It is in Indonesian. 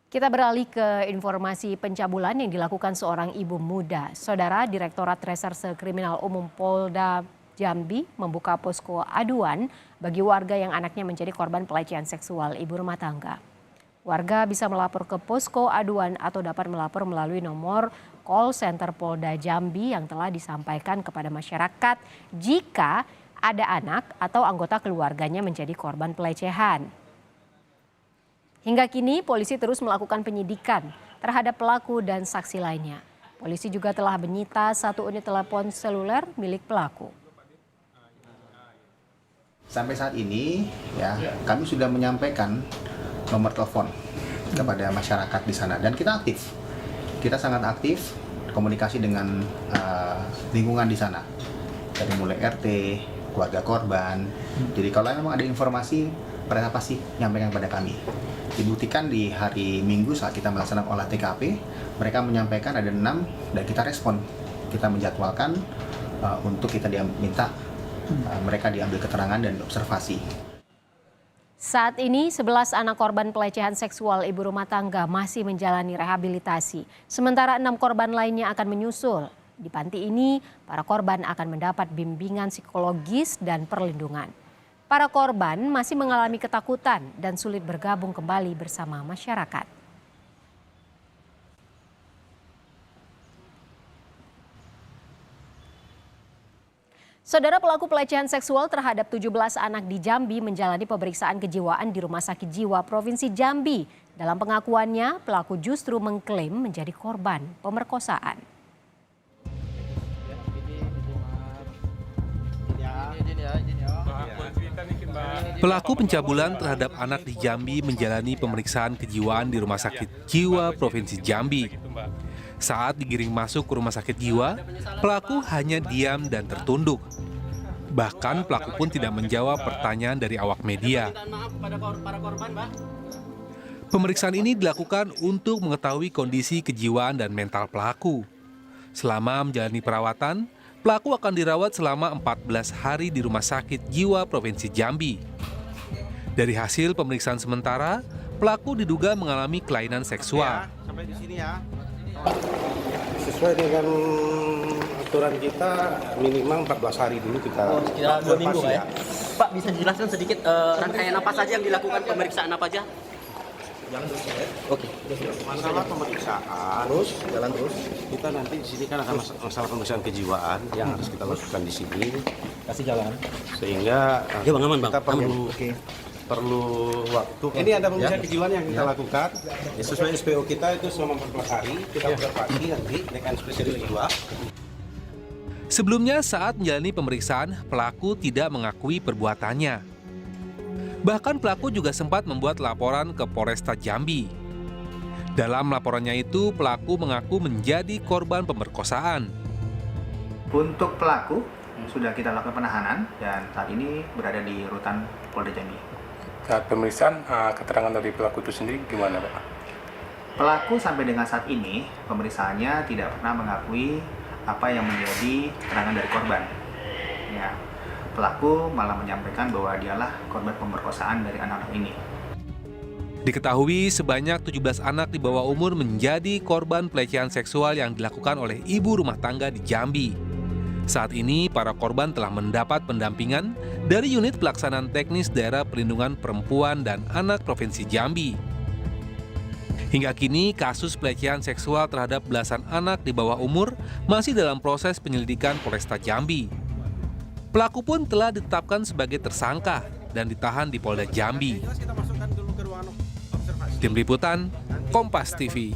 Kita beralih ke informasi pencabulan yang dilakukan seorang ibu muda. Saudara Direktorat Reserse Kriminal Umum Polda Jambi membuka posko aduan bagi warga yang anaknya menjadi korban pelecehan seksual ibu rumah tangga. Warga bisa melapor ke posko aduan atau dapat melapor melalui nomor call center Polda Jambi yang telah disampaikan kepada masyarakat jika ada anak atau anggota keluarganya menjadi korban pelecehan. Hingga kini polisi terus melakukan penyidikan terhadap pelaku dan saksi lainnya. Polisi juga telah menyita 1 unit telepon seluler milik pelaku. Sampai saat ini ya kami sudah menyampaikan nomor telepon kepada masyarakat di sana dan kita aktif. Kita sangat aktif komunikasi dengan lingkungan di sana. Dari mulai RT, keluarga korban. Jadi kalau memang ada informasi mereka pasti nyampaikan kepada kami. Dibuktikan di hari Minggu saat kita melaksanakan olah TKP, mereka menyampaikan ada 6 dan kita respon. Kita menjadwalkan untuk kita minta mereka diambil keterangan dan observasi. Saat ini 11 anak korban pelecehan seksual ibu rumah tangga masih menjalani rehabilitasi. Sementara 6 korban lainnya akan menyusul. Di panti ini, para korban akan mendapat bimbingan psikologis dan perlindungan. Para korban masih mengalami ketakutan dan sulit bergabung kembali bersama masyarakat. Saudara, pelaku pelecehan seksual terhadap 17 anak di Jambi menjalani pemeriksaan kejiwaan di Rumah Sakit Jiwa Provinsi Jambi. Dalam pengakuannya, pelaku justru mengklaim menjadi korban pemerkosaan. Pelaku pencabulan terhadap anak di Jambi menjalani pemeriksaan kejiwaan di Rumah Sakit Jiwa Provinsi Jambi. Saat digiring masuk ke Rumah Sakit Jiwa, pelaku hanya diam dan tertunduk. Bahkan pelaku pun tidak menjawab pertanyaan dari awak media. Pemeriksaan ini dilakukan untuk mengetahui kondisi kejiwaan dan mental pelaku. Selama menjalani perawatan, pelaku akan dirawat selama 14 hari di Rumah Sakit Jiwa Provinsi Jambi. Dari hasil pemeriksaan sementara, pelaku diduga mengalami kelainan seksual. Sampai di sini ya. Sesuai dengan aturan kita minimal 14 hari dulu kita. Sekitar 2 minggu ya. Pak, bisa dijelaskan sedikit rangkaian apa saja yang dilakukan, pemeriksaan apa aja? Jalan terus ya. Oke. Masalah pemeriksaan terus jalan terus. Kita nanti di sini kan akan masalah pemeriksaan kejiwaan yang harus kita lakukan di sini. Kasih jalan. Sehingga Ya, Bang, aman, Bang. kita perlu waktu. Ini ada pemeriksaan kejiwaan yang kita lakukan. Ya, sesuai SPO kita itu selama 14 hari kita observasi nanti dengan spesialis jiwa. Sebelumnya saat menjalani pemeriksaan, pelaku tidak mengakui perbuatannya. Bahkan pelaku juga sempat membuat laporan ke Polresta Jambi. Dalam laporannya itu, pelaku mengaku menjadi korban pemerkosaan. Untuk pelaku sudah kita lakukan penahanan dan saat ini berada di rutan Polda Jambi. Saat pemeriksaan, keterangan dari pelaku itu sendiri gimana, Pak? Pelaku sampai dengan saat ini pemeriksaannya tidak pernah mengakui apa yang menjadi keterangan dari korban. Ya, pelaku malah menyampaikan bahwa dialah korban pemerkosaan dari anak-anak ini. Diketahui sebanyak 17 anak di bawah umur menjadi korban pelecehan seksual yang dilakukan oleh ibu rumah tangga di Jambi. Saat ini para korban telah mendapat pendampingan dari Unit Pelaksanaan Teknis Daerah Perlindungan Perempuan dan Anak Provinsi Jambi. Hingga kini kasus pelecehan seksual terhadap belasan anak di bawah umur masih dalam proses penyelidikan Polresta Jambi. Pelaku pun telah ditetapkan sebagai tersangka dan ditahan di Polda Jambi. Tim Liputan, Kompas TV.